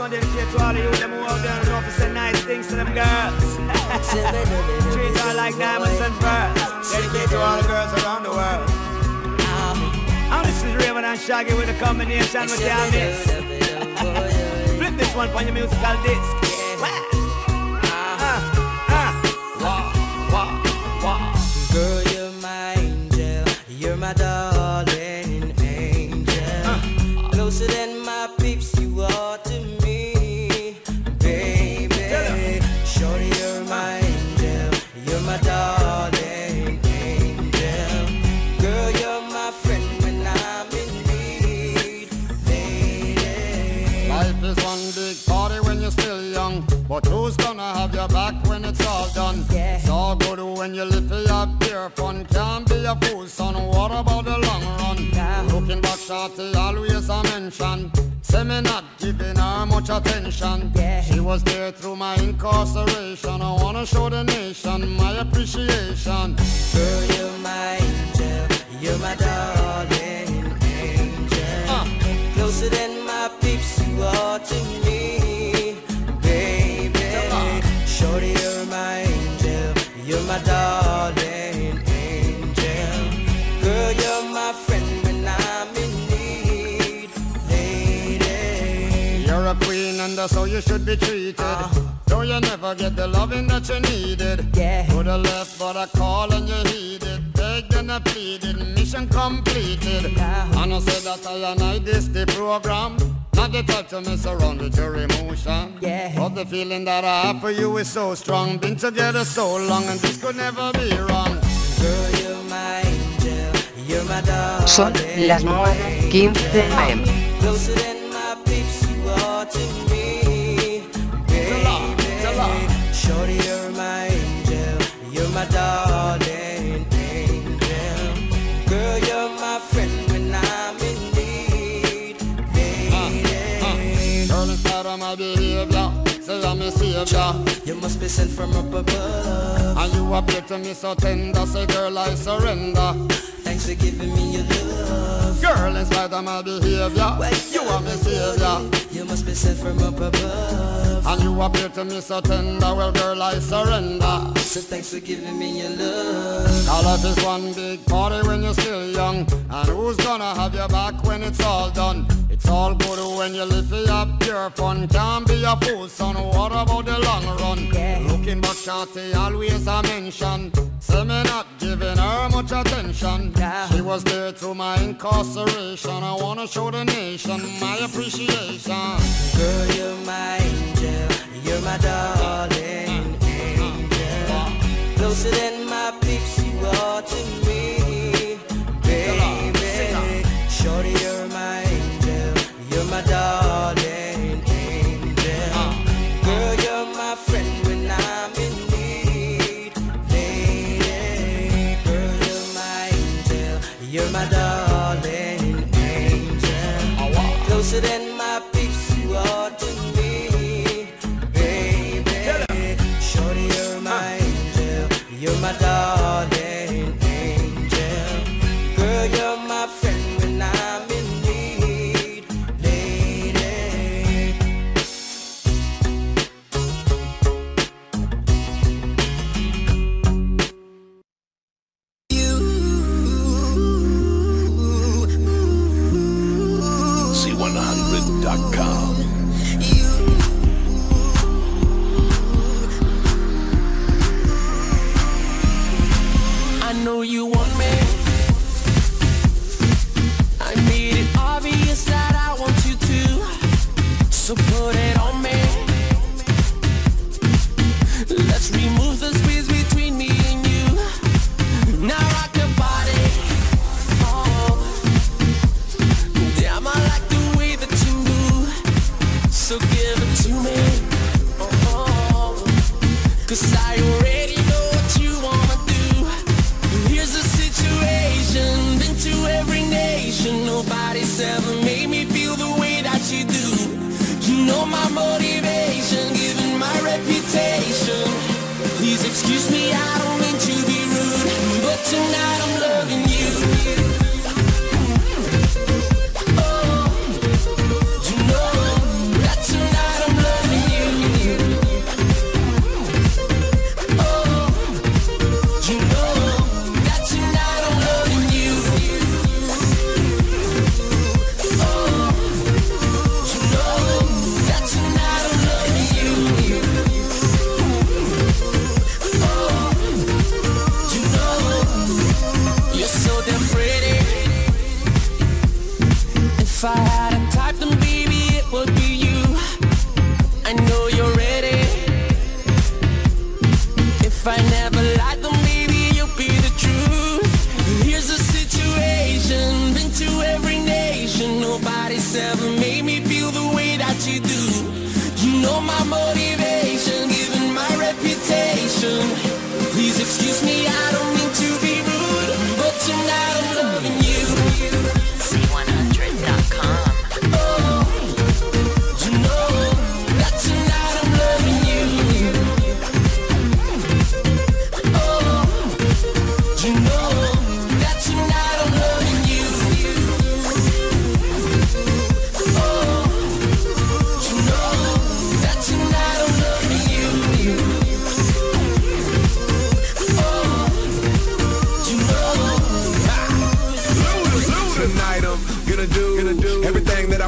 one dedicated to all of you, them who out there and know to say nice things to them girls. Treat her like diamonds and pearls. Dedicated to all the girls around the world. And this is Raven and Shaggy with a combination with your mix. Flip this one on your musical disc. Girl, you're my angel, you're my darling angel. Closer than my peeps, you are to me, baby. Shorty, you're my angel, you're my darling angel. Girl, you're my friend when I'm in need, lady. Life is one big party when you're still young, but who's gonna have your back when it's all done? Yeah. It's all good when you live for your pure fun. Can't be a fool, son, what about the long run? Yeah. Looking back, shorty, always a mention. Say me not giving her much attention. Yeah. She was there through my incarceration. I wanna show the nation my appreciation. Girl, you're my angel, you're my darling angel. Closer than my peeps, you are to me, baby. Shorty, you're my angel, you're my darling angel. Girl, you're my friend when I'm in need, lady. You're a queen and that's how you should be treated. Though you never get the loving that you needed. Yeah. To the left but I call and you heeded. Begged and I pleaded, mission completed. And I said that I and I this the program. Not the type to mess around with your emotion. Yeah. But the feeling that I have for you is so strong. Been together so long and this could never be wrong. Girl, you're my angel, you're my darling. Son las 9:15 AM. Closer than my peeps, you are to me, baby. Shorty, you're my angel, you're my darling angel. Girl, you're my friend when I'm in need, lady. Girl, in spite of my behavior, say I'm a savior. You must be sent from up above. And you appear to me so tender, say girl I surrender. Thanks for giving me your love. Girl, in spite of my behavior, you are my savior. You must be sent from up above. And you appear to me so tender, well girl I surrender. So thanks for giving me your love. All life is one big party when you're still young. And who's gonna have your back when it's all done? It's all good when you live for your pure fun. Can't be a fool, son, what about the long run? Yeah. Looking back, shorty, always a mention. Say me not giving her much attention. Yeah. She was there through my incarceration. I wanna show the nation my appreciation. Girl, you're my angel, you're my darling angel. Closer than my peeps, you are to me, baby. Shorty, you're my angel, you're my darling angel. Girl, you're my friend when I'm in need, lady. Girl, you're my angel, you're my darling angel. Closer than my peeps, you are to me, baby. Shorty, you're my angel, you're my darling angel. Girl, you're my friend when I'm in need, lady. C100.com. I know you want me. I made it obvious that I want you to. So put it on me. Let's remove the space between me and you. Now rock your body. Oh, damn, I like the way that you move. So give it to me. Oh, 'cause I already know what you wanna do. Here's the situation, been to every nation. Nobody's ever made me feel the way that you do. You know my motivation, given my reputation. Please excuse me, I don't mean to be rude, but tonight I'm loving you. Oh, you know that tonight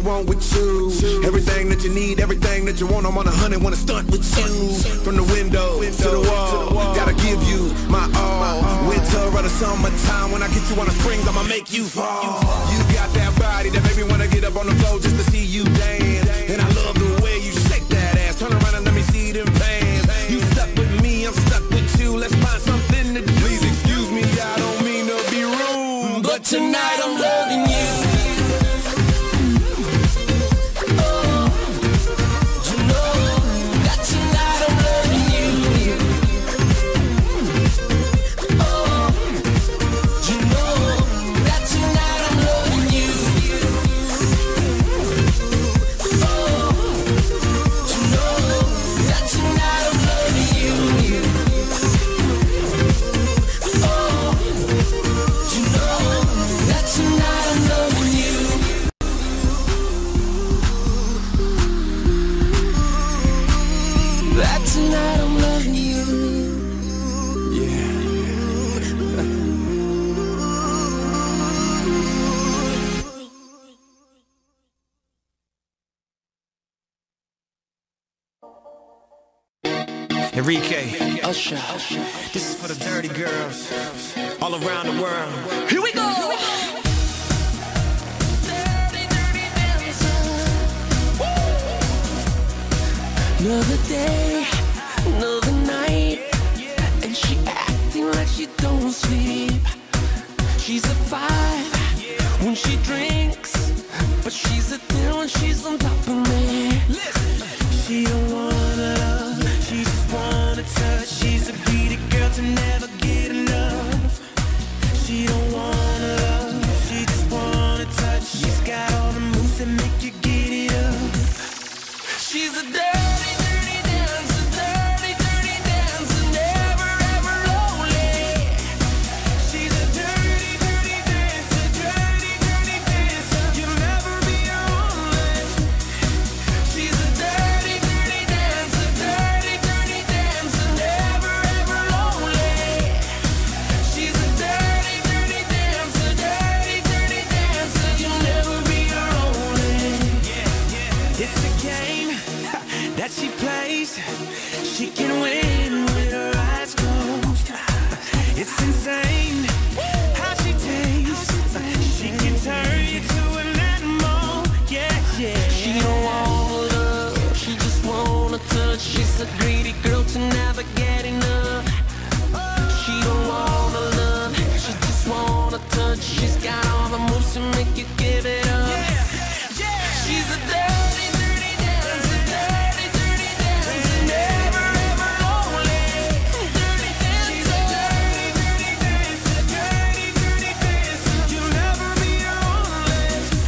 want with you. Everything that you need, everything that you want, I'm on 100, wanna stunt with you. From the window to the wall, gotta give you my all. Winter or the summertime, when I get you on the springs, I'ma make you fall. You got that body that made me wanna get up on the floor just to see you dance. And I love the way you shake that ass. Turn around and let me see them pants. You stuck with me, I'm stuck with you. Let's find something to do. Please excuse me, I don't mean to be rude, but tonight I'm loving you. Enrique, Usher. this is for the dirty girls all around the world. Here we go. Dirty, dirty dancer. Another day, another night, and she acting like she don't sleep. She's a 5 when she drinks, but she's a 10 when she's on top of me. She don't wanna love, she just wanna touch. She's a greedy girl to never get enough. She don't wanna love, she just wanna touch. She's got all the moves that make you get it up. She's a dirty, dirty dancer, dirty, dirty dancer, never ever lonely. She's a dirty, dirty dancer, dirty, dirty dancer. You'll never be lonely. She's a dirty, dirty dancer, dirty, dirty dancer, never ever lonely. She's a dirty, dirty dancer, dirty, dirty dancer. You'll never be lonely. It's a game that she plays. She can win with her eyes closed. It's insane how she tastes. She can turn you to an animal. Yeah, yeah. She don't want love, she just wanna touch. She's a greedy girl to never get enough. She don't wanna love, she just wanna touch. She's got all the moves to make you give it up. She's a dirty, dirty dancer, dirty, dirty dancer, never ever lonely. Dirty dancer. She's a dirty, dirty dancer, dirty, dirty dancer. You'll never be lonely.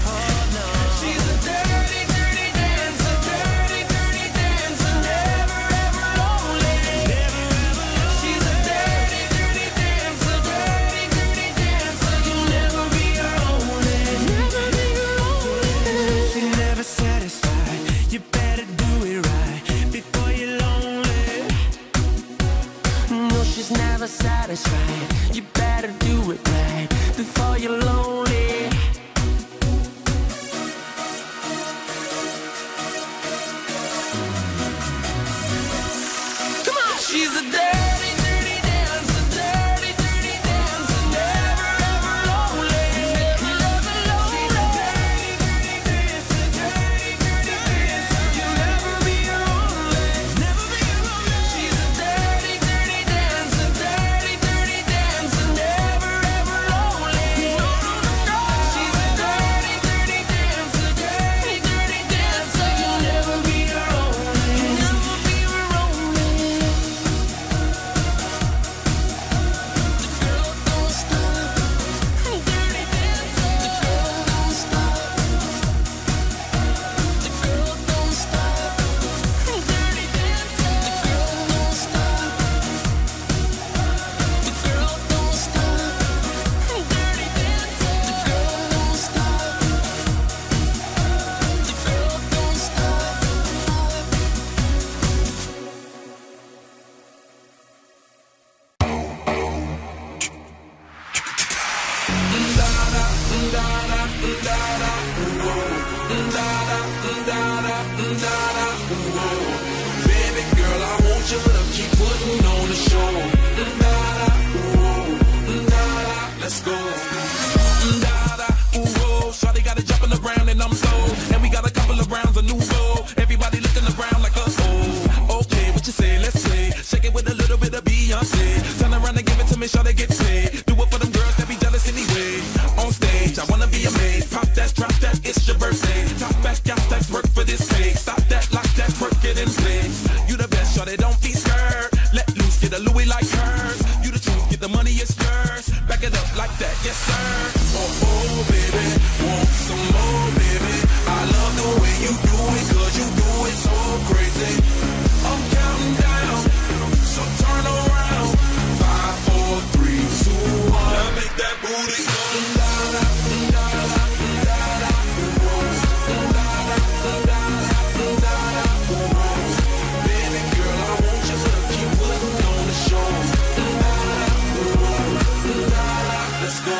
Oh no. She's a dirty, dirty dancer, dirty, dirty dancer, never ever lonely. Never ever lonely. She's a dirty, dirty dancer, dirty, dirty dancer. You'll never be lonely. Never be lonely. She's never satisfied. You better do it right before you're lonely. No, she's never satisfied. You better do it right before you're lonely. Come on! She's a dirty, dirty dancer, dirty, dirty dancer, never ever lonely. Never ever lonely. She's a dirty, dirty dancer, dirty, dirty dancer. You'll never be lonely. Never be lonely. She's a dirty, dirty dancer, dirty, dirty dancer, never ever lonely. No, no, no. show. Let's go. Shawty got it jumping around and I'm slow. And we got a couple of rounds of nouveau. Everybody looking around like us. Oh, okay, what you say? Let's play. Shake it with a little bit of Beyonce. Turn around and give it to me, Shawty get paid. Do it for them girls that be jealous anyway. On stage, I wanna be amazed. Pop that, drop that, it's your birthday. Top back, got stacks, work for this pay. Stop that, lock that, work it in place. You the best, Shawty, don't be scared. Let loose, get a Louis like hers. You the truth, get the money, it's yours. Back it up like that, yes sir. Oh, baby, want some more, baby. I love the way you do it, cause you do it so crazy. I'm counting down, so turn around. 5, 4, 3, 2, 1. Now make that booty go. Baby girl, I want you to keep putting on the show. Let's go.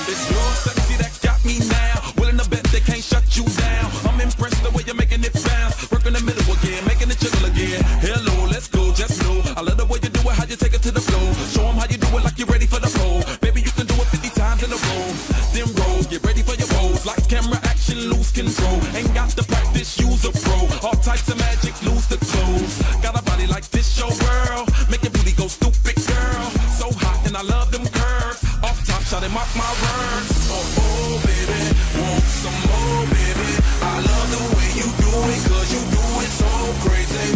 It's your sexy that got me now. Willing to bet they can't shut you down. I'm impressed the way you're making it bounce. Work in the middle again, making it jiggle again. Hello, let's go, just know I love the way you do it, how you take it to the floor. Show them how you do it like you're ready for the flow. Baby, you can do it 50 times in a row. Then roll, get ready for your pose. Lights, camera, action, lose control. Ain't got to practice, use a pro. All types of magic, lose the clothes. Got a body like this, show girl. Make your booty go stupid, girl. So hot and I love them curves. Off top, shot and mark my words. Oh, baby, want some more, baby. I love the way you do it, cause you do it so crazy.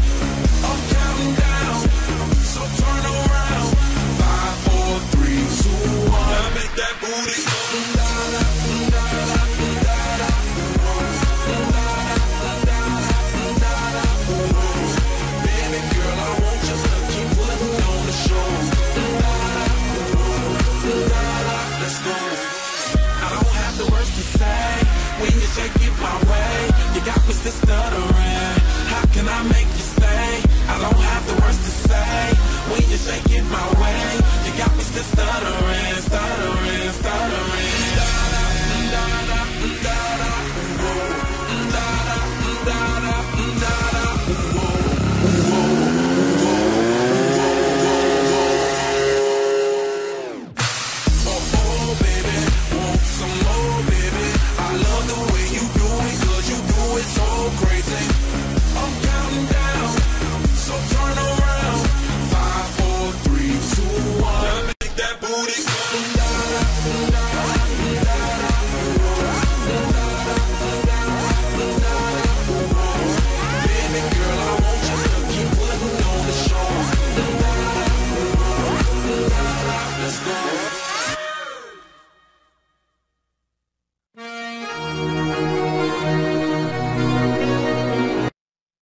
I'm counting down, so turn around. 5, 4, 3, 2, 1. Now make that booty go. Baby girl, I want you to keep putting on the show. Let's go. I don't have the words to say when you shake it my way. You got me still stuttering. How can I make you stay? I don't have the words to say when you shake it my way. You got me still stuttering, stuttering, stuttering.